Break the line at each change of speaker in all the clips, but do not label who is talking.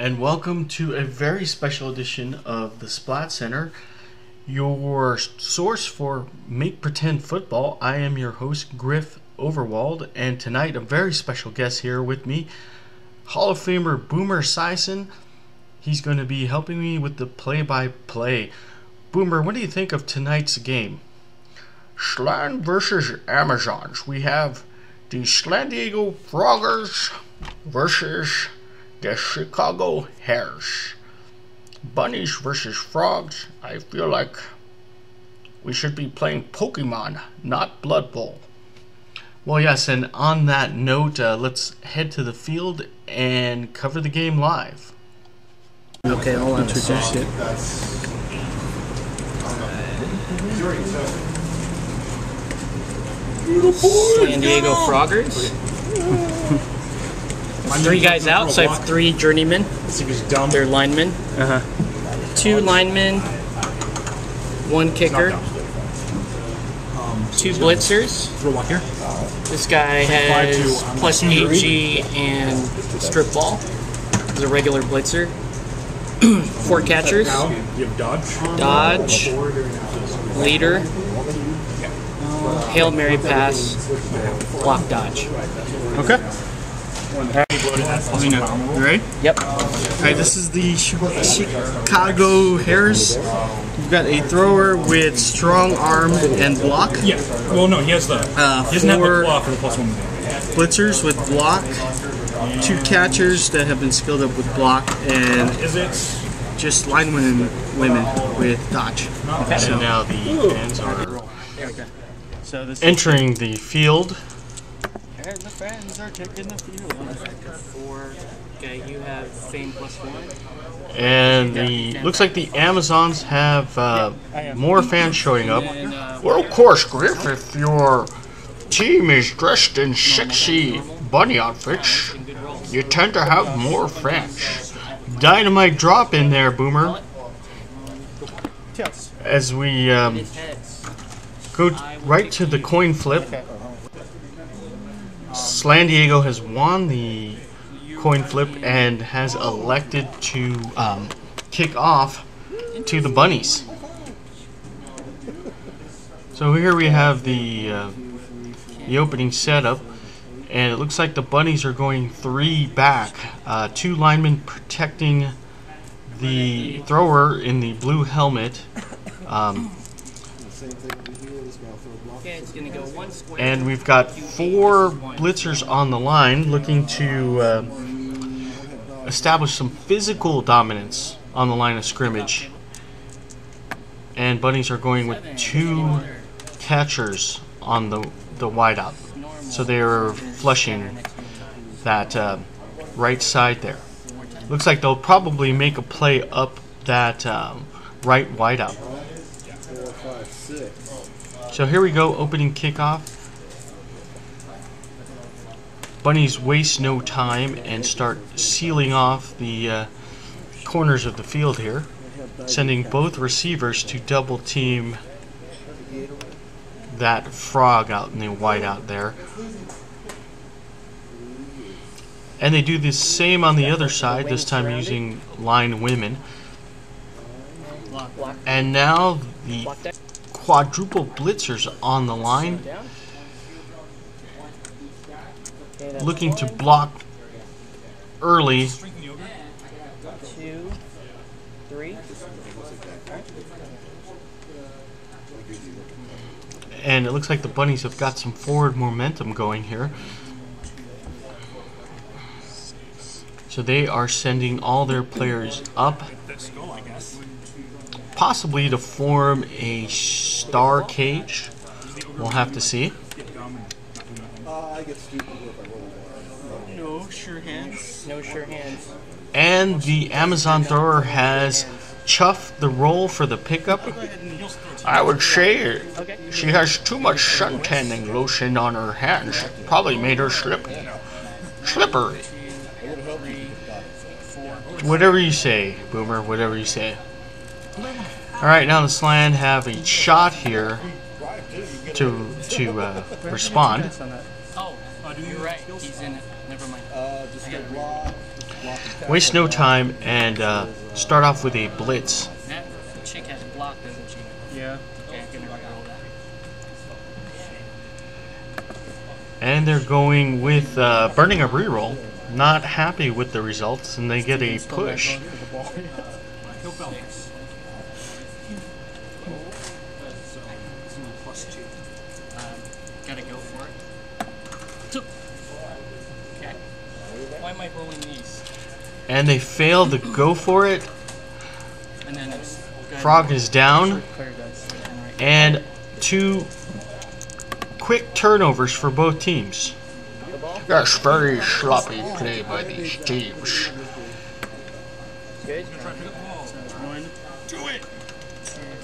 and welcome to a very special edition of the Splat Center, your source for Make Pretend Football. I am your host, Griff Overwald, and tonight a very special guest here with me, Hall of Famer Boomer Sison. He's going to be helping me with the play-by-play. Boomer, what do you think of tonight's game?
Slann versus Amazons. We have the San Diego Froggers versus the Chicago Hares. Bunnies versus frogs. I feel like we should be playing Pokemon, not Blood Bowl.
Well, yes, and on that note, let's head to the field and cover the game live.
Okay, hold on.
Introduce it.
San Diego Froggers. Three guys out, so I have three journeymen. They're linemen. Two linemen, one kicker, two blitzers. This guy has plus AG and strip ball. He's a regular blitzer. Four catchers.
You have
Dodge, leader, Hail Mary pass, block dodge.
Okay. You ready?
Yep.
Alright, this is the Chicago Hares. You've got a thrower with strong arm and block.
Yeah. Well, no, he has the. He doesn't have the claw for the +1.
Blitzers with block. Two catchers that have been skilled up with block, and
Is it?
just linemen and women with dodge.
Okay. So now the fans are
So this
entering the field.
and the fans are taking the field.
Okay, you have fame +1.
And the looks like the Amazons have more fans showing up.
Well, of course, Griff, if your team is dressed in sexy bunny outfits, you tend to have more fans.
Dynamite drop in there, Boomer. As we go right to the coin flip. Slan Diego has won the coin flip and has elected to kick off to the bunnies. So here we have the opening setup, and it looks like the bunnies are going three back. Two linemen protecting the thrower in the blue helmet. And we've got four blitzers on the line looking to establish some physical dominance on the line of scrimmage. And bunnies are going with two catchers on the wideout. So they're flushing that right side there. Looks like they'll probably make a play up that right wideout. So here we go, opening kickoff. Bunnies waste no time and start sealing off the corners of the field here, sending both receivers to double team that frog out in the wideout there. And they do the same on the other side, this time using line women. And now the quadruple blitzers on the line, looking to block early.
2, 3.
And it looks like the bunnies have got some forward momentum going here. So they are sending all their players up, possibly to form a star cage. We'll have to see.
No sure hands.
No sure hands.
And the Amazon thrower has chuffed the roll for the pickup.
I would say she has too much suntanning lotion on her hands. Probably made her slippery.
Whatever you say, Boomer, whatever you say. Alright, now the Slann have a shot here to respond.
Oh, you're right. He's in it. Never mind.
waste no time and start off with a blitz.
That chick has blocked, doesn't she?
Yeah.
Okay, I'm gonna roll that.
And they're going with burning a reroll. Not happy with the results, and they get a push.
Gotta go for it. Okay. Why am I rolling these?
And they fail to go for it.
And then it's
Frog is down. And 2 quick turnovers for both teams.
That's very sloppy play by these teams.
Good. Do it. 2,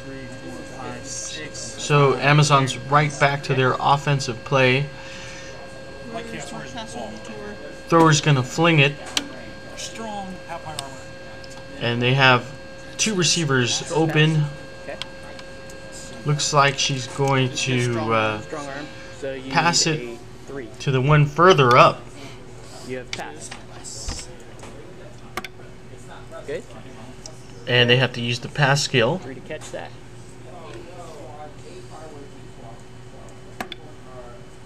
3, 4, 5, 6.
So Amazon's right back to their offensive play. Thrower's gonna fling it.
Strong, half my armor.
And they have 2 receivers open. Looks like she's going to pass it to the one further up.
You have passed. Good.
And they have to use the pass skill.
3 to catch that.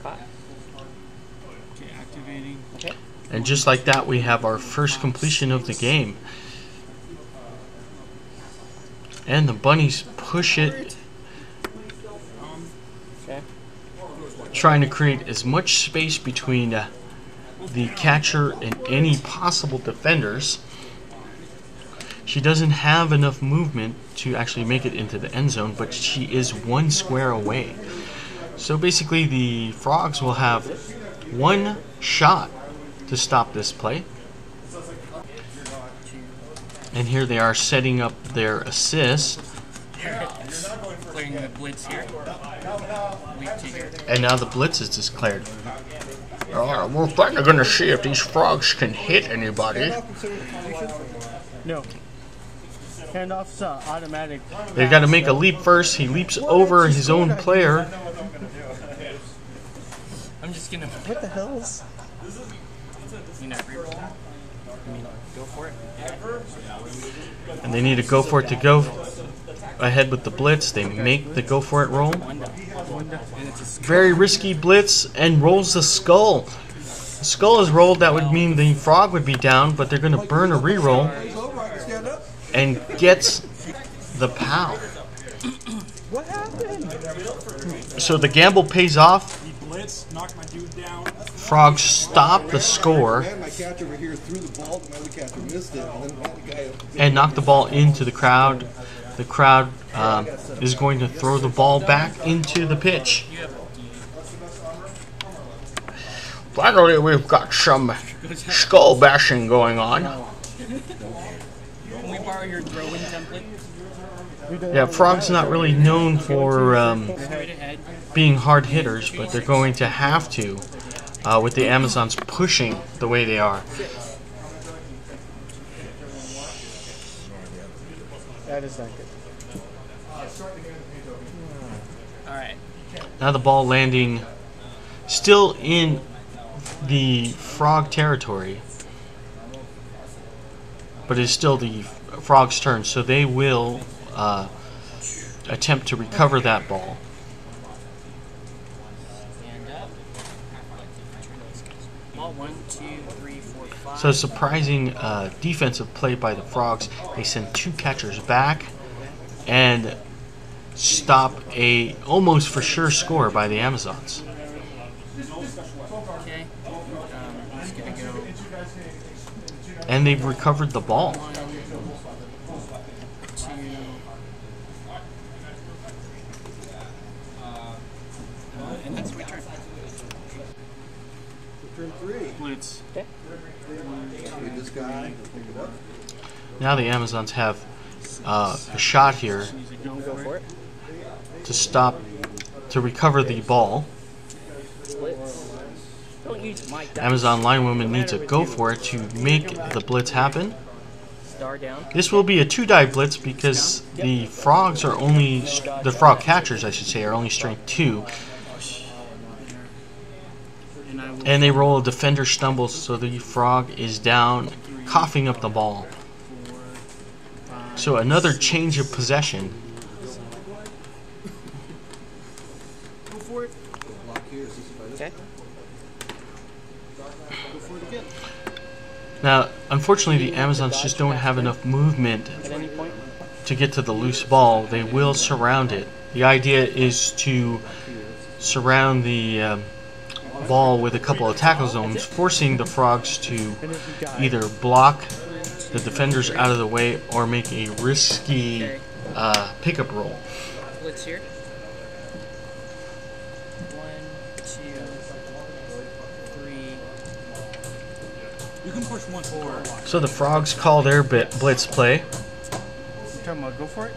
Caught.
Okay, activating.
Okay.
And just like that, we have our first completion of the game. And the bunnies push it,
Okay.
trying to create as much space between the catcher and any possible defenders. She doesn't have enough movement to actually make it into the end zone, but she is 1 square away. So basically the Frogs will have 1 shot to stop this play. And here they are setting up their assist.
Clearing the blitz here.
And now the blitz is declared.
We're finally going to see if these Frogs can hit anybody.
No. Handoff's automatic.
They've got to make a leap first. He leaps over his own player.
I'm just gonna.
What the hell's?
You know, reroll. I mean, go for it.
And they need to go for it to go ahead with the blitz. They make the go for it roll. Very risky blitz and rolls the skull. The skull is rolled. That would mean the Frog would be down, but they're going to burn a reroll and gets the POW.
What happened?
So the gamble pays off.
Blitz, knocked my dude down.
Frogs stop the score
My catcher over here threw the ball, my other catcher missed it, and then the guy
and knock the ball into the crowd. The crowd is going to throw the ball back into the pitch.
Finally, we've got some skull bashing going on.
Can we borrow your throwing template?
Yeah, Frog's not really known for
Straight ahead.
being hard hitters, but they're going to have to with the Amazons pushing the way they are.
That is not good.
Alright.
Now the ball landing still in the Frog territory, but it's still the Frog's turn, so they will attempt to recover that ball.
Ball 1, 2, 3, 4, 5.
So surprising defensive play by the Frogs. They send 2 catchers back and stop a almost for sure score by the Amazons.
Okay. Just gonna go.
And they've recovered the ball.
1, 2. And that's my turn.
Turn 3.
Blitz.
Okay.
With this guy, pick it up.
Now the Amazons have a shot here
Go for it.
to stop, to recover the ball.
Blitz. Don't use my dice.
Amazon linewoman needs to go for it to make the blitz happen.
Star down.
This will be a 2-die blitz because the Frogs are only, the Frog catchers I should say, are only strength 2. And they roll a defender stumble, so the Frog is down coughing up the ball. So another change of possession.
Go for it. Okay.
Now, unfortunately, the Amazons just don't have enough movement
At any point.
to get to the loose ball. They will surround it. The idea is to surround the ball with a couple of tackle zones, forcing the Frogs to either block the defenders out of the way or make a risky pickup roll.
Blitz here. 1, 2, 3.
You can push once forward.
So the Frogs call their blitz play,
You talking about go for it?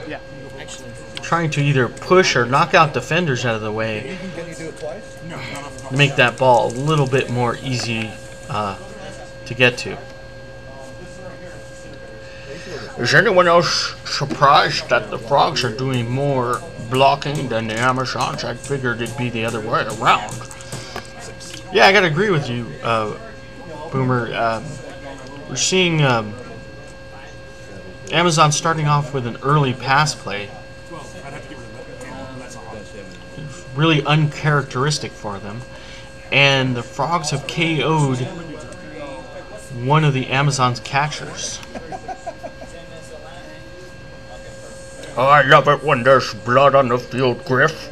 Yeah.
Actually,
trying to either push or knock out defenders out of the way
Can you do it twice?
No, not off the
to make that ball a little bit more easy to get to.
Is anyone else surprised that the Frogs are doing more blocking than the Amazons? I figured it'd be the other way around.
Yeah, I gotta agree with you, Boomer. We're seeing Amazon starting off with an early pass play.
I'd have to get rid of that. That's all.
Really uncharacteristic for them. And the Frogs have KO'd one of the Amazon's catchers.
Oh, I love it when there's blood on the field, Griff.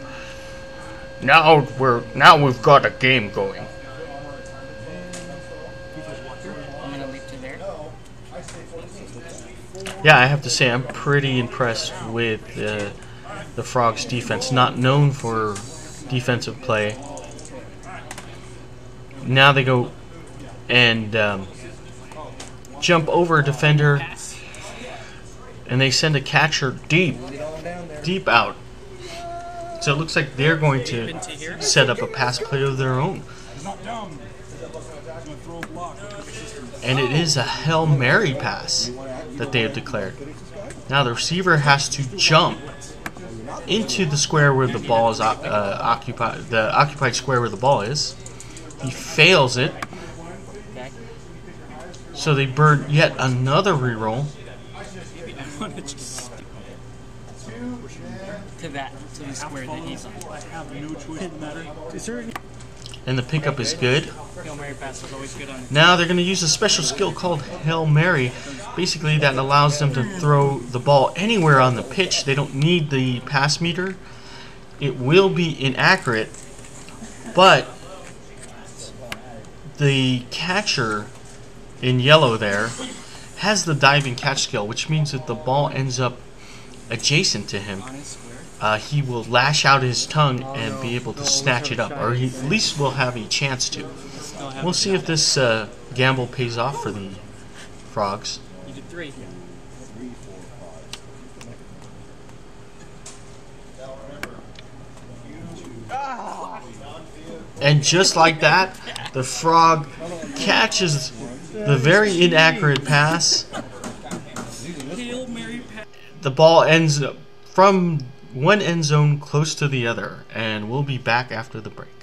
Now we've got a game going.
I'm going to leap to there.
Yeah, I have to say I'm pretty impressed with the Frogs' defense. Not known for defensive play. Now they go and jump over a defender, and they send a catcher deep out. So it looks like they're going to set up a pass play of their own.
He's not down. He's going to throw a block.
And it is a Hail Mary pass that they have declared. Now the receiver has to jump into the square where the ball is occupied, the occupied square where the ball is. He fails it. So they burn yet another reroll.
I want to just to the square that he's on.
I have no choice in the matter.
Is there any
And the pickup is good.
Hail Mary pass is always good on it.
Now they're going to use a special skill called Hail Mary. Basically, that allows them to throw the ball anywhere on the pitch. They don't need the pass meter. It will be inaccurate, but the catcher in yellow there has the diving catch skill, which means that the ball ends up adjacent to him.
On his square.
He will lash out his tongue and be able to snatch it up, or he at least will have a chance to.
Still have
We'll see if this gamble pays off for the Frogs.
You did 3.
And just like that, the Frog catches the very inaccurate pass.
Hail Mary pass.
The ball ends up from one end zone close to the other, and we'll be back after the break.